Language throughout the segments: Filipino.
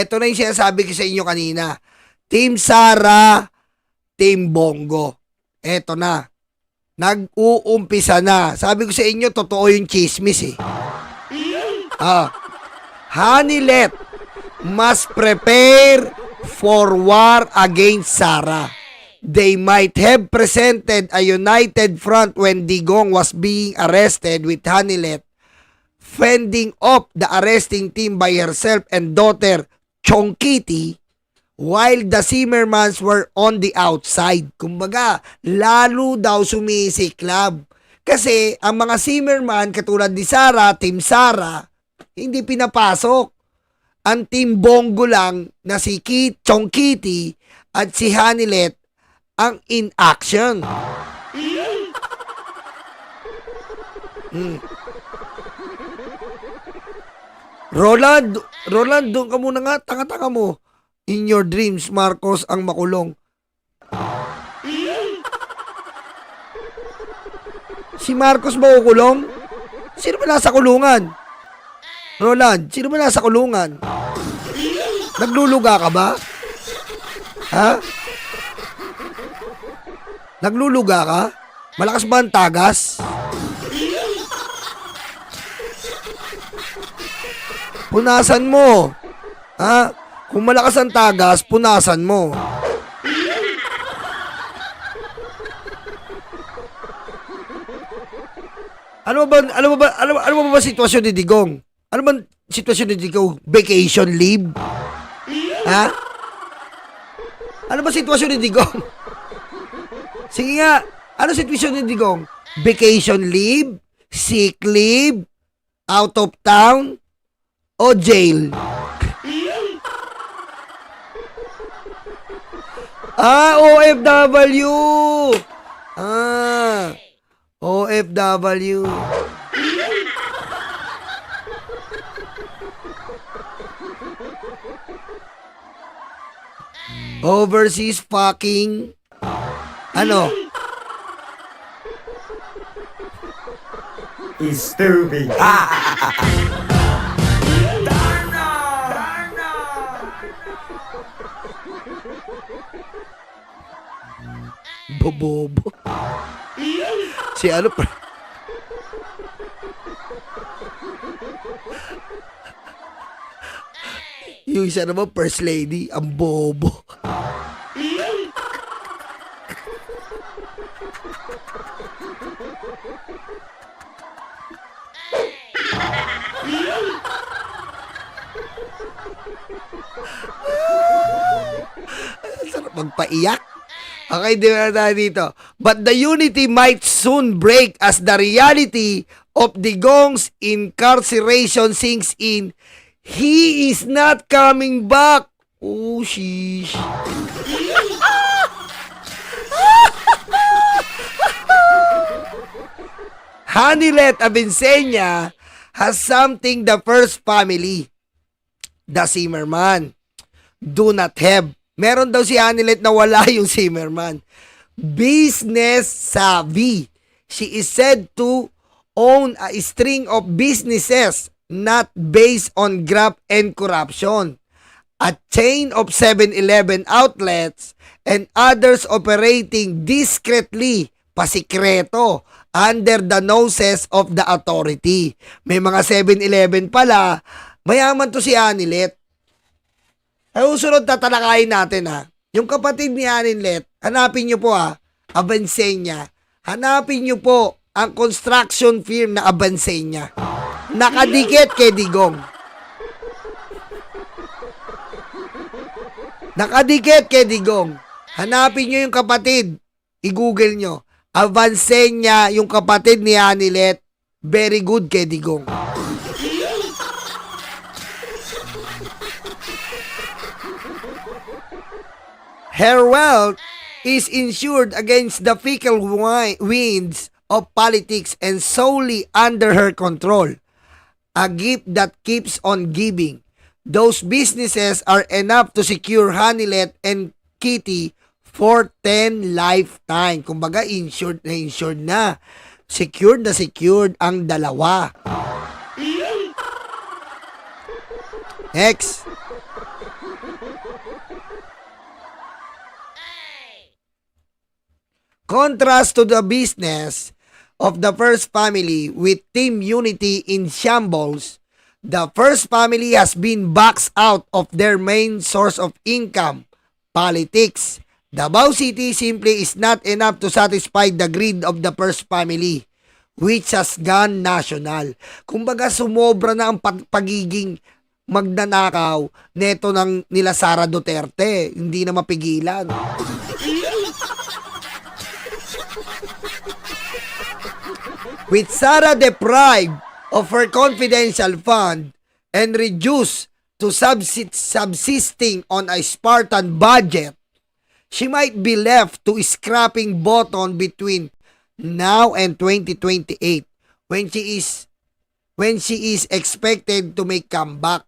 Ito na yung sinasabi ko sa inyo kanina. Team Sara, Team Bongo. Ito na. Nag-uumpisa na. Sabi ko sa inyo, totoo yung chismis eh. Hanilet must prepare for war against Sara. They might have presented a united front when Digong was being arrested, with Hanilet fending off the arresting team by herself and daughter Chongkiti, while the Zimmermans were on the outside. Kumbaga, lalo daw sumisiklab. Kasi ang mga Zimmerman, katulad ni Sara, Team Sara, hindi pinapasok. Ang Team Bongo lang na si Chongkiti at si Hanilet ang in action. Roland, doon ka muna nga, tanga-tanga mo. In your dreams, Marcos ang makulong. Si Marcos makukulong? Sino ba nasa kulungan? Roland, sino ba nasa kulungan? Nagluluga ka ba? Ha? Nagluluga ka? Malakas ba ang tagas? Punasan mo. Ha? Kung malakas ang tagas, punasan mo. Ano ba sitwasyon ni Digong? Ano ba sitwasyon ni Digong? Vacation leave? Ha? Ano ba sitwasyon ni Digong? Sige nga, ano sitwasyon ni Digong? Vacation leave? Sick leave? Out of town? O jail? OFW! OFW. Overseas fucking ano? Is stupid. Bobobo. Si ano pa? Yung isa naman, first lady, ang bobo. Sarap magpaiyak. Okay, di ba tayo dito? But the unity might soon break as the reality of Digong's incarceration sinks in. He is not coming back. Oh, sheesh. Hanilet Avincenia has something the first family, the Zimmerman, do not have. Meron daw si Hanilet na wala yung Zimmerman. Business savvy. She is said to own a string of businesses not based on graft and corruption. A chain of 7-Eleven outlets and others operating discreetly, pasikreto, under the noses of the authority. May mga 7-Eleven pala, mayaman to si Hanilet. Ay, usunod tatalakayin natin ha. Yung kapatid ni Hanilet, hanapin nyo po ha, Avincenia. Hanapin nyo po ang construction firm na Avincenia. Nakadikit kay Digong. Nakadikit kay Digong. Hanapin nyo yung kapatid. I-google nyo. Avincenia, yung kapatid ni Hanilet. Very good kay Digong. Her wealth is insured against the fickle winds of politics and solely under her control. A gift that keeps on giving. Those businesses are enough to secure Hanilet and Kitty for 10 lifetime. Kumbaga, insured na. Secured na secured ang dalawa. Next. Contrast to the business of the first family with team unity in shambles, the first family has been boxed out of their main source of income, politics. Davao City simply is not enough to satisfy the greed of the first family, which has gone national. Kumbaga sumobra na ang pagiging magnanakaw neto ng nila Sara Duterte. Hindi na mapigilan. With Sara deprived of her confidential fund and reduced to subsisting on a Spartan budget, she might be left to scrapping bottom between now and 2028 when she is expected to make comeback.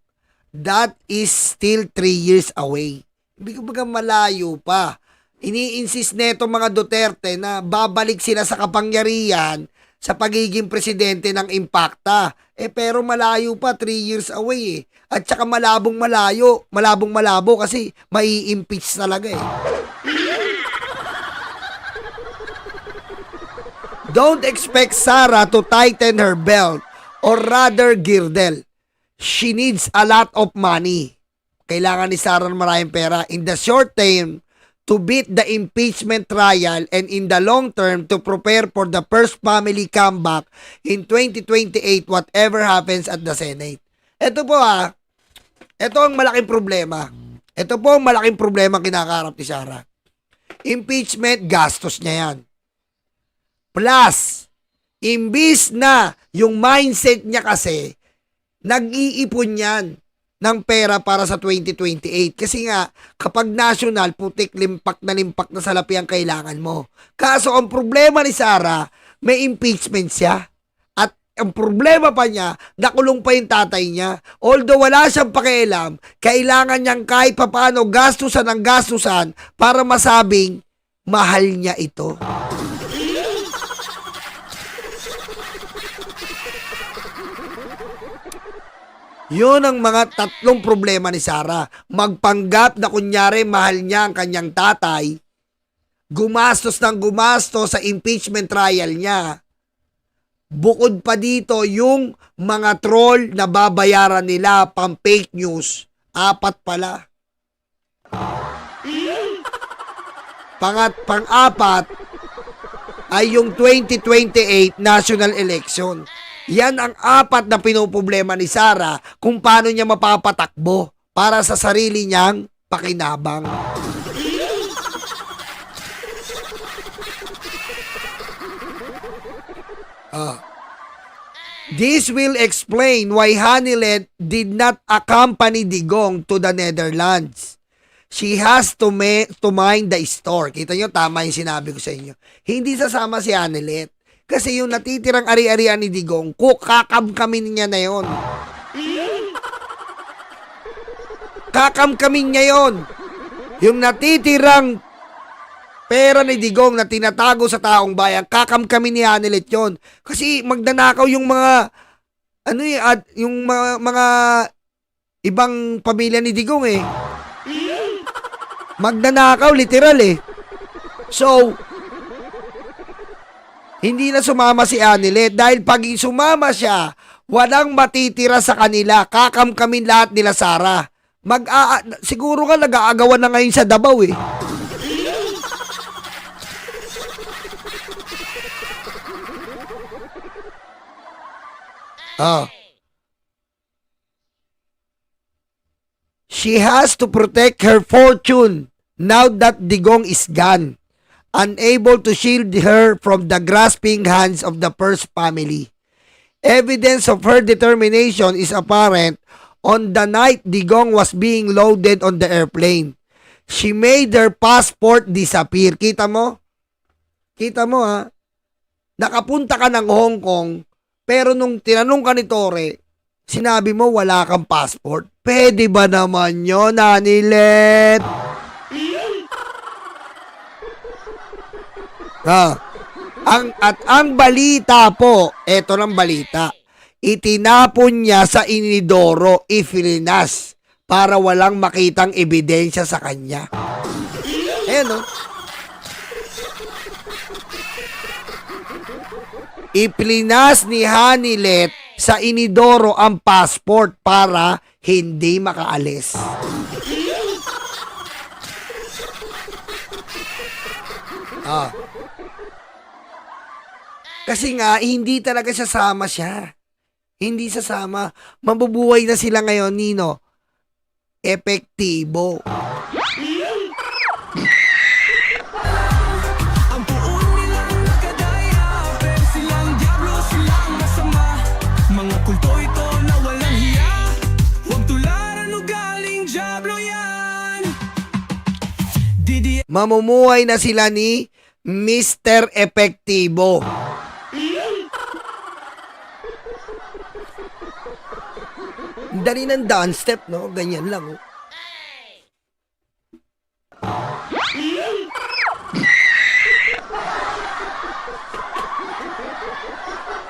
That is still 3 years away. Hindi ko baga malayo pa. Ini-insist neto mga Duterte na babalik sila sa kapangyarihan sa pagiging presidente ng Impacta. Pero malayo pa, 3 years away . At saka malabong malabo kasi mai-impeach talaga . Don't expect Sara to tighten her belt or rather girdle. She needs a lot of money. Kailangan ni Sara ng maraming pera in the short term to beat the impeachment trial and in the long term to prepare for the first family comeback in 2028 whatever happens at the Senate. Ito po ito ang malaking problema. Ito po ang malaking problema kinakaharap ni Sara. Impeachment, gastos niya yan. Plus, imbis na yung mindset niya kasi, nag-iipon yan ng pera para sa 2028. Kasi nga, kapag national, putik, limpak na salapi ang kailangan mo. Kaso, ang problema ni Sara, may impeachment siya. At ang problema pa niya, nakulong pa yung tatay niya. Although wala siyang pakialam, kailangan niyang kahit papaano gastusan ang gastusan para masabing mahal niya ito. Yun ang mga tatlong problema ni Sara. Magpanggap na kunyari mahal niya ang kanyang tatay, gumastos sa impeachment trial niya. Bukod pa dito yung mga troll na babayaran nila pang fake news. 4 pala. Pang-4 ay yung 2028 national election. Yan ang 4 na pinoproblema ni Sara kung paano niya mapapatakbo para sa sarili niyang pakinabang. This will explain why Hanilet did not accompany Digong to the Netherlands. She has to mind the store. Kita nyo, tama yung sinabi ko sa inyo. Hindi sasama si Hanilet. Kasi yung natitirang ari-arian ni Digong, kakamkamin niya na yon. Kakamkamin niya yon. Yung natitirang pera ni Digong na tinatago sa taong bayan, kakamkamin ni Hanilet yon. Kasi magdanakaw yung mga, yung mga ibang pamilya ni Digong . Magdanakaw, literal . So, hindi na sumama si Hanilet dahil pag sumama siya, walang matitira sa kanila. Kakamkamin lahat nila Sara. Siguro nga nag-aagawan na ngayon sa Davao . She has to protect her fortune now that Digong is gone, unable to shield her from the grasping hands of the first family. Evidence of her determination is apparent on the night Digong was being loaded on the airplane. She made her passport disappear. Kita mo? Kita mo Nakapunta ka ng Hong Kong, pero nung tinanong ka ni Tore, sinabi mo wala kang passport. Pwede ba naman yun, Hanilet? Ang balita po, eto ng balita, itinapon niya sa inidoro, Ifilinas, para walang makitang ebidensya sa kanya. Ayan . Iplinas ni Hanilet sa inidoro ang passport para hindi makaalis. Kasi nga, hindi talaga sasama siya. Hindi sasama. Mabubuhay na sila ngayon, Nino. Epektibo. Ang puon nilang nakadaya, pero silang diablo, silang masama. Mga kulto ito na walang hiya, huwag tularan o galing diablo yan. Mamumuhay na sila ni Mr. Epektibo. Dali ng dance step, no? Ganyan lang, oh.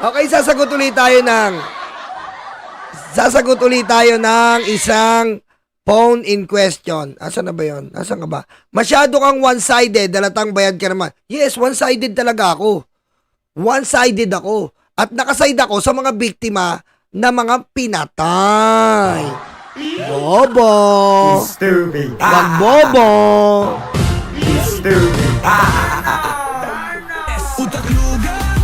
Okay, sasagot ulit tayo ng isang phone in question. Asan na ba yun? Asan ka ba? Masyado kang one-sided, dalatang bayad ka naman. Yes, one-sided talaga ako. One-sided ako. At nakaside ako sa mga biktima na mga pinatay. Bobo. Stupid. Wag bobo. Stupid. Utak lugan,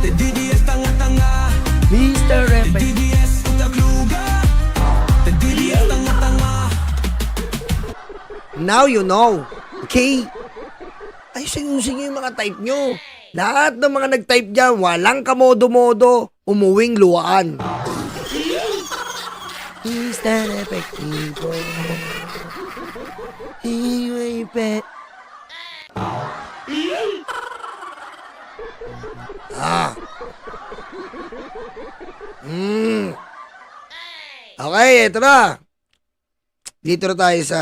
DDS tanga-tanga. Mr. Epek. DDS utak lugan, DDS tanga-tanga. Now you know. Okay? Ayusin nyo yung mga type nyo. Lahat ng mga nag-type dyan, walang kamodo-modo, umuwing luwaan. Mr. Epektibo. Iway Okay, ito na. Dito na tayo sa...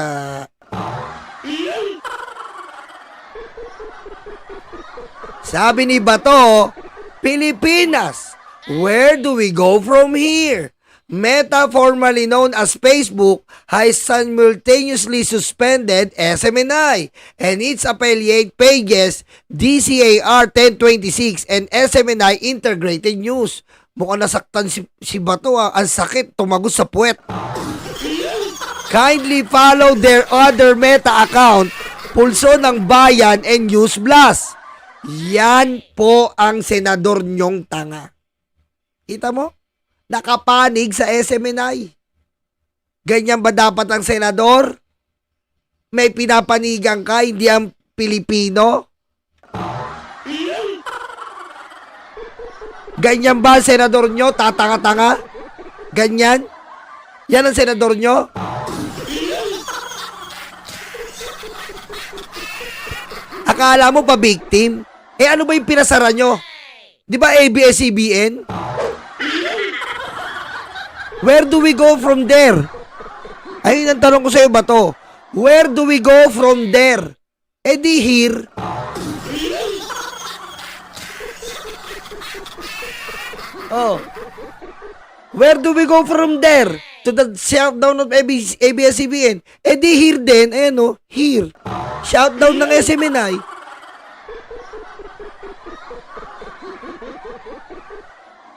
Sabi ni Bato, Pilipinas, where do we go from here? Meta, formerly known as Facebook, has simultaneously suspended SMNI and its affiliate pages DCAR 1026 and SMNI Integrated News. Mukhang nasaktan si Bato, ah. Ang sakit, tumagos sa puwet. Kindly follow their other Meta account, Pulso ng Bayan and News Blast. Yan po ang senador nyong tanga. Kita mo? Nakapanig sa SMNI. Ganyan ba dapat ang senador? May pinapanigan ka, hindi ang Pilipino? Ganyan ba ang senador nyo? Tatanga-tanga? Ganyan? Yan ang senador nyo? Akala mo pa victim? Eh ano ba yung pinasara nyo? Di ba ABS-CBN? Where do we go from there? Ayun ang tanong ko sa iyo ba to? Where do we go from there? Eh di here. Oh. Where do we go from there? To the shutdown of ABS-CBN. Eh di here din. Ayan o, here. Shutdown ng SMNI.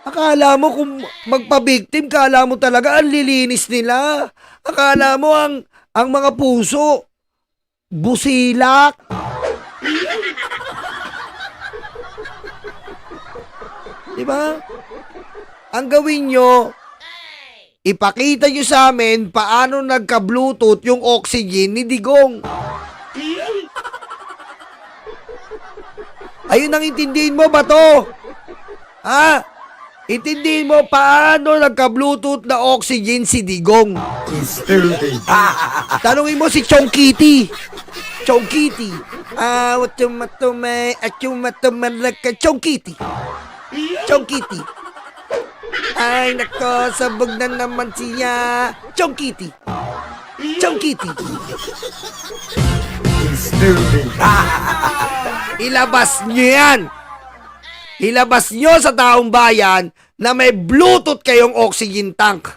Akala mo kung magpa-victim, akala mo talaga ang lilinis nila. Akala mo ang mga puso busilak. Diba? Ang gawin nyo, ipakita nyo sa amin paano nagka-Bluetooth yung oxygen ni Digong. Ayun ang intindihin mo ba to? Ha? Intindihin mo paano nagka-Bluetooth na oxygen si Digong. Stupid. Tanungin mo si Chong Kitty. Chong Kitty. Watumatumay, Chong Kitty. Chong Kitty. Ay, nako, sabog na naman siya. Chong Kitty. Chong Kitty. Stupid. Ilabas nyo yan. Ilabas nyo sa taong bayan na may Bluetooth kayong oxygen tank.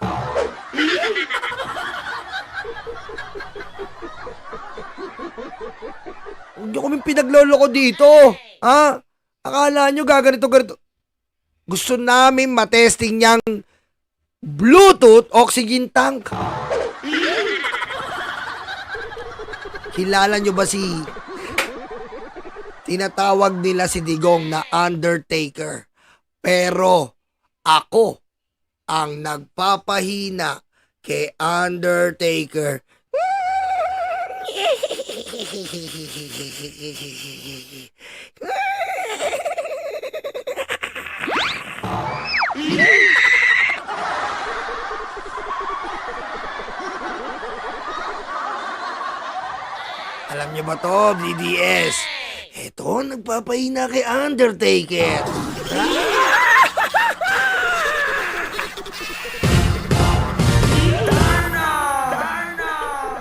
Huwag nyo kaming pinagloloko dito. Ha? Akala nyo gaganito-ganito. Gusto namin matesting niyang Bluetooth oxygen tank. Kilala nyo ba si tinatawag nila si Digong na Undertaker? Pero ako ang nagpapahina kay Undertaker. Alam niyo ba to, DDS? Eto, nagpapahina kay Undertaker.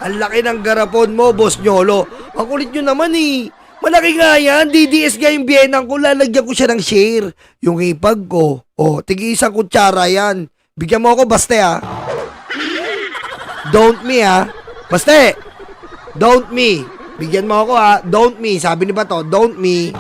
Ang laki ng garapon mo, Boss Nyolo. Ang kulit nyo naman eh. Malaki nga yan. DDS nga yung biyenang ko. Lalagyan ko siya ng share. Yung ipag ko. Oh, tigi isang kutsara yan. Bigyan mo ako, Baste ha. Don't me ha. Baste. Don't me. Bigyan mo ako ha. Don't me. Sabi ni ba to? Don't me.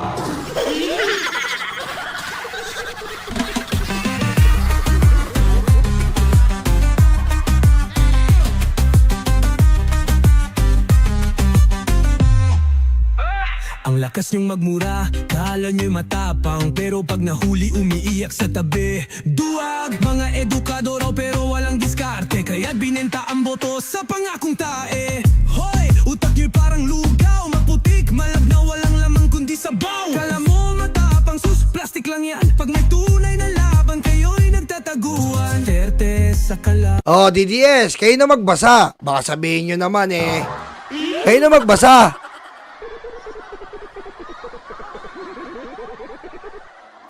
Ang lakas niyong magmura, kala niyo'y matapang, pero pag nahuli umiiyak sa tabi. Duwag, mga edukado raw pero walang diskarte, kaya binenta ang boto sa pangakong tae. Hoy, utak niyo'y parang lugaw, maputik, malabnaw, walang lamang kundi sabaw. Kala mo matapang, sus, plastic lang yan. Pag may tunay na laban, kayo'y nagtataguan. Terte sa kala. Oh, DDS, kayo na magbasa. Baka sabihin nyo naman eh. Kayo na magbasa.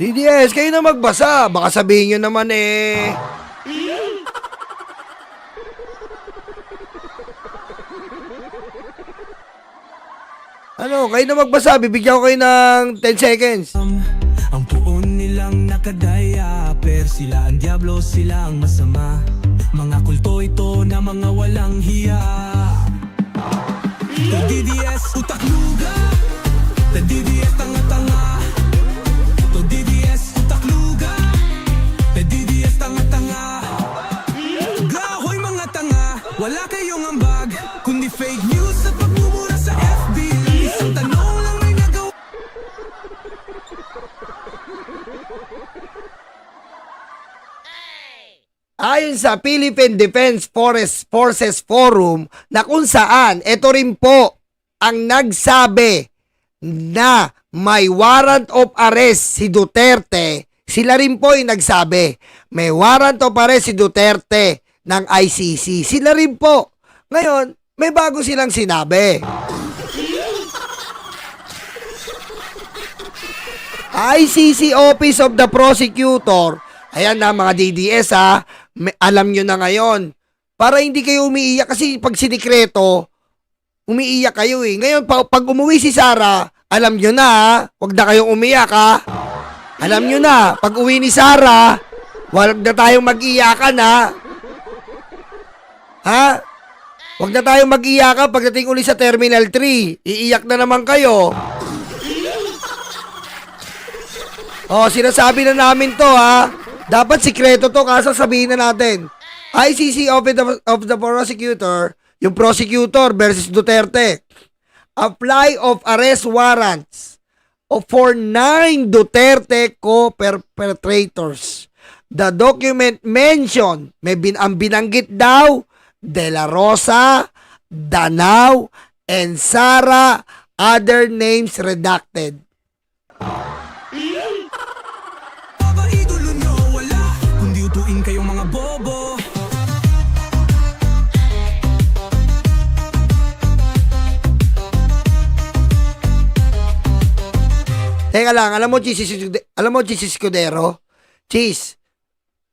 DDS, kayo na magbasa. Baka sabihin nyo naman eh. Ano, kayo na magbasa. Bibigyan ko kayo ng 10 seconds. Ang puon nilang nakadaya, pero sila ang diablo, sila ang masama. Mga kulto ito na mga walang hiya. The DDS, utak luga. The DDS, tanga-tanga. The DDS, utak luga. The DDS, tanga-tanga. Gahoy mga tanga, wala kayong ambag, kundi fake news at pagmumura sa FB. Isang tanong lang may nagawa. Ayon sa Philippine Defense Forces Forum na kung saan ito rin po ang nagsabi na may warrant of arrest si Duterte, sila rin po yung nagsabi may warrant of arrest si Duterte ng ICC. Sila rin po. Ngayon, may bago silang sinabi. ICC Office of the Prosecutor. Ayan na mga DDS ha. Alam nyo na ngayon. Para hindi kayo umiiyak kasi pag sinikreto, umiiyak kayo eh. Ngayon, pag umuwi si Sarah, alam nyo na ha. Huwag na kayong umiyak ha. Alam nyo na, pag uwi ni Sarah, huwag na tayong mag-iyakan ha. Ha? Huwag na tayong mag-iyakan pagdating uli sa Terminal 3. Iiyak na naman kayo. Oh, sinasabi na namin to ha. Dapat sikreto to, kaso sabihin na natin. ICC Office of the Prosecutor, yung prosecutor versus Duterte. Apply of arrest warrants for 9 Duterte co-perpetrators. The document mentioned, ang binanggit daw, De La Rosa, Danao, and Sara, other names redacted. Idolo nyo wala, kundi utuin kayong mga bobo. Teka lang, alam mo, Cheese Escudero? Cheese,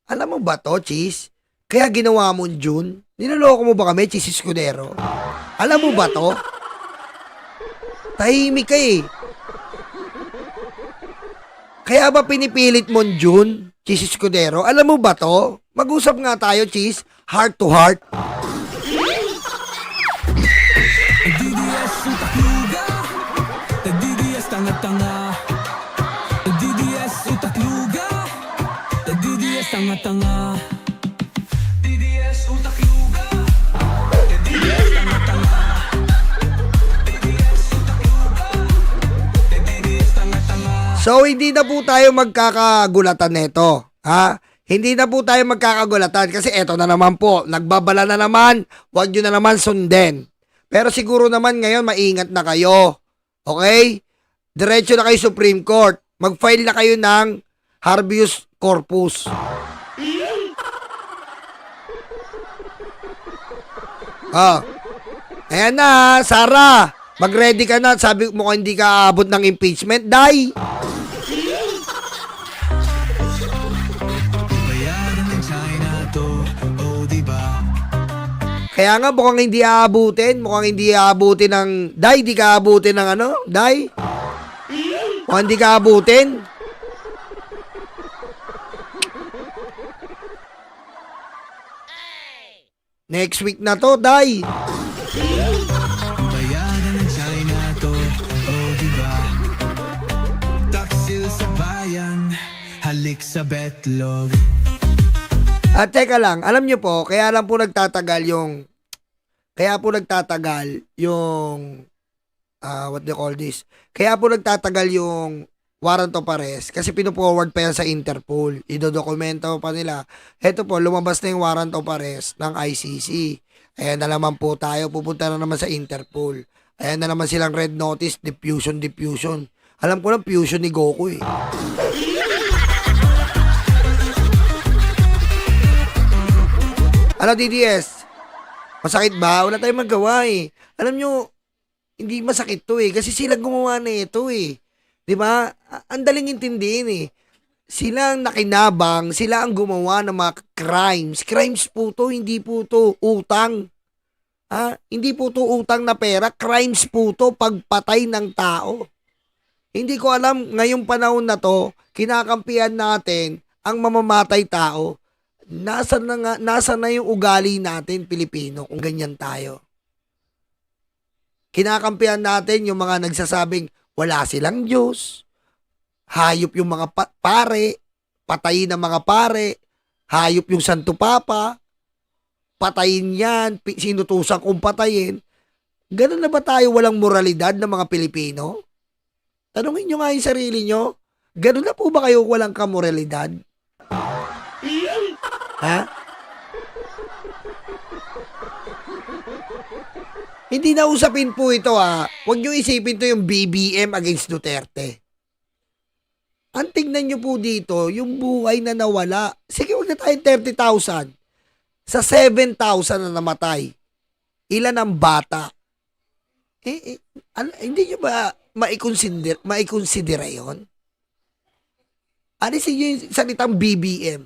alam mo ba to, Cheese? Kaya ginawa mo June? Niloloko mo ba kami, Cheese Escudero? Alam mo ba to? Tahimik ka eh. Kaya ba pinipilit mo June, Cheese Escudero? Alam mo ba to? Mag-usap nga tayo, Cheese. Heart to heart. DDS utak luga, DDS tanga-tanga, DDS utak luga, tanga-tanga. DDS utak luga. DDS tanga-tanga. DDS utak luga. DDS tanga-tanga. So, hindi na po tayo magkakagulatan nito. Ha? Hindi na po tayo magkakagulatan kasi eto na naman po. Nagbabala na naman. Huwag nyo na naman sundin. Pero siguro naman ngayon maingat na kayo. Okay? Diretso na kayo Supreme Court. Mag-file na kayo ng habeas corpus. Oh. Ayan na, Sarah. Mag-ready ka na. Sabi mo kung hindi ka aabot ng impeachment, die. Bayaran ng China to, oh diba? Kaya nga mukhang hindi aabutin. Mukhang hindi aabutin ng... Die, di ka aabutin ng ano? Die. Mukhang hindi ka aabutin. Next week na to, die. Bayaran ng China to, oh diba? Taksil sa bayan, halik sa betlog. At teka lang, alam nyo po, kaya lang po nagtatagal yung... what do you call this? Kaya po nagtatagal yung warrant of arrest kasi pino-forward pa yan sa Interpol. Idodokumento pa nila. Heto po, lumabas na yung warrant of arrest ng ICC. Ayan na naman po tayo, pupunta na naman sa Interpol. Ayan na naman silang red notice, diffusion. Alam ko lang, fusion ni Goku eh. Ano, DDS? Masakit ba? Wala tayong magawa eh. Alam nyo, hindi masakit to eh. Kasi sila gumawa na ito eh. Diba? Ang daling intindihin eh. Sila ang nakinabang, sila ang gumawa ng mga crimes. Crimes po to, hindi po to utang. Ha? Hindi po to utang na pera. Crimes po to, pagpatay ng tao. Hindi ko alam, ngayong panahon na to, kinakampihan natin ang mamamatay tao. Nasa na yung ugali natin, Pilipino, kung ganyan tayo. Kinakampihan natin yung mga nagsasabing wala silang Diyos, hayop yung mga pare, patayin ang mga pare, hayop yung Santo Papa, patayin yan, sinutusan kong patayin. Ganun na ba tayo walang moralidad ng mga Pilipino? Tanungin nyo nga yung sarili nyo, ganun na po ba kayo walang kamoralidad? Ha? Hindi na usapin po ito ha. Huwag nyo isipin to yung BBM against Duterte. Ang tignan nyo po dito, yung buhay na nawala. Sige, huwag na tayong 30,000. Sa 7,000 na namatay, ilan ang bata? Hindi nyo ba maikonsidera yun? Alisin nyo yung salitang BBM.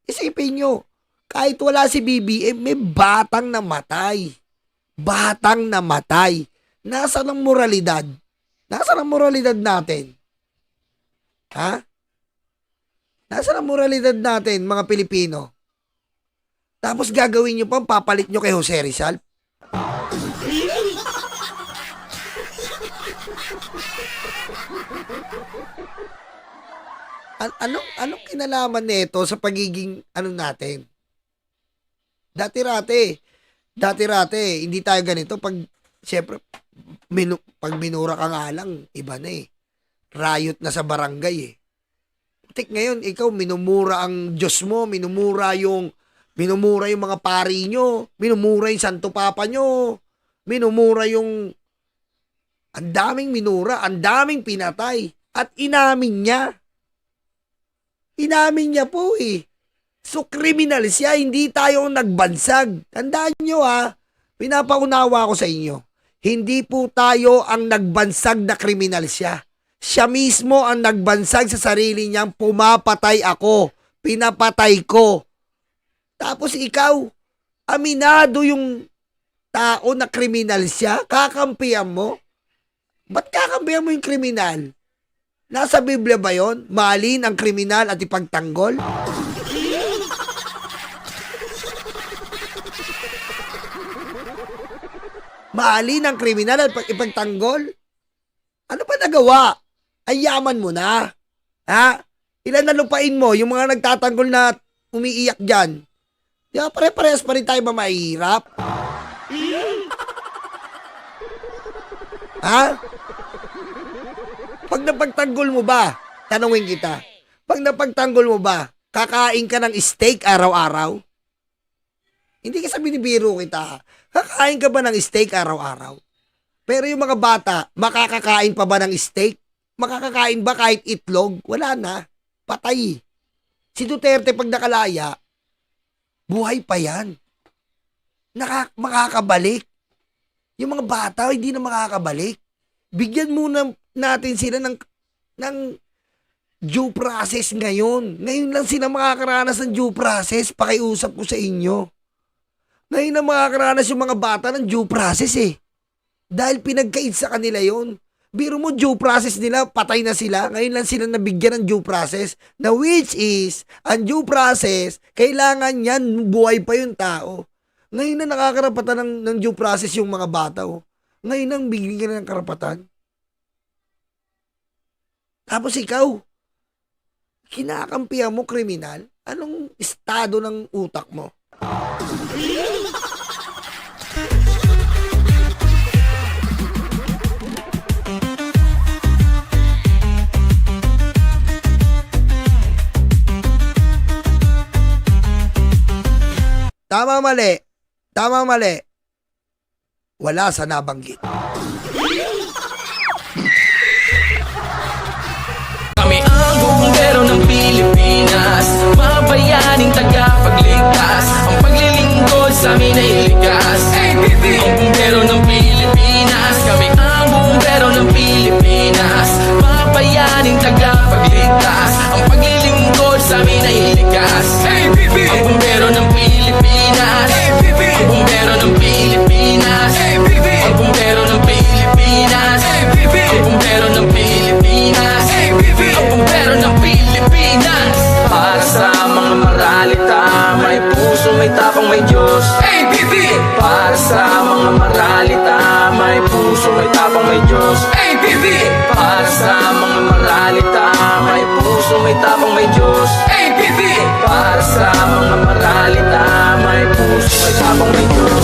Isipin nyo, kahit wala si BBM, may batang namatay. Batang namatay. Nasaan ang moralidad? Nasaan ang moralidad natin? Ha? Nasaan ang moralidad natin, mga Pilipino? Tapos gagawin nyo pang papalit nyo kay Jose Rizal? Anong kinalaman nito sa pagiging natin? Dati-rate, hindi tayo ganito. Siyempre, pag minura ka nga lang, iba na eh. Riot na sa barangay eh. Tik ngayon, ikaw minumura ang Diyos mo, minumura yung mga pari nyo, minumura yung Santo Papa nyo, minumura yung ang daming minura, ang daming pinatay, at inamin niya. Inamin niya po eh. So, kriminal siya, hindi tayo nagbansag. Tandaan nyo ha, pinapaunawa ko sa inyo. Hindi po tayo ang nagbansag na kriminal siya. Siya mismo ang nagbansag sa sarili niyang pumapatay ako. Pinapatay ko. Tapos ikaw, aminado yung tao na kriminal siya, kakampihan mo? Ba't kakampihan mo yung kriminal? Nasa Biblia ba yon? Mahalin ang kriminal at ipagtanggol? Mahalin ang kriminal at ipagtanggol? Ano pa nagawa? Ay yaman mo na. Ha? Ilan na lupain mo? Yung mga nagtatanggol na umiiyak dyan. Di ba, pare-parehas pa rin tayo ba mahirap? Ha? Pag napagtanggol mo ba, tanungin kita, pag napagtanggol mo ba, kakain ka ng steak araw-araw? Hindi kasi binibiro kita. Kakain ka ba ng steak araw-araw? Pero yung mga bata, makakakain pa ba ng steak? Makakakain ba kahit itlog? Wala na. Patay. Si Duterte pag nakalaya, buhay pa yan. Makakabalik. Yung mga bata, hindi na makakabalik. Bigyan muna natin sila ng due process ngayon. Ngayon lang sila makakaranas ng due process. Pakiusap ko sa inyo. Ngayon na makakaranas yung mga bata ng due process eh. Dahil pinagkait sa kanila yon. Biro mo, due process nila, patay na sila. Ngayon lang sila nabigyan ng due process. Na which is, ang due process, kailangan yan, buhay pa yung tao. Ngayon na nakakarapatan ng due process yung mga bata. Oh. Ngayon lang bigyan ng karapatan. Tapos ikaw, kinakampihan mo kriminal? Anong estado ng utak mo? Tama mali. Tama mali. Wala sa nabanggit. Kami ang bumbero ng Pilipinas, mga bayaning tagapagligtas. Ang paglilingkod sa amin ay likas. Ang bumbero ng Pilipinas, kami ang bumbero ng Pilipinas, mga bayaning tagapagligtas. Ang paglilingkod sa amin ay likas. Ang bumbero ng Pilipinas, ang bumbero ng Pilipinas, ang bumbero ng Pilipinas, ang bumbero ng Pilipinas, ang bumbero ng Pilipinas. Para sa mga maralita, may puso, may tapang, may Diyos. Para sa mga maralita, may puso, may tapang, may Diyos. Para sa mga maralita, may puso, may tapang, may Diyos. Para sa mga maralita, may puso, may tapang, may Diyos.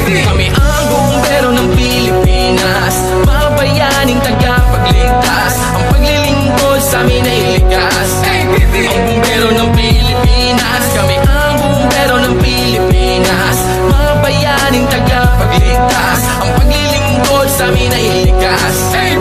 Kami ang bumbero ng Pilipinas, mga bayaning tagapagligtas. Ang paglilingkod sa amin ay likas. Ang bumbero ng Pilipinas, kami ang bumbero ng Pilipinas, mga bayaning tagapagligtas. Ang paglilingkod sa amin ay likas. Ang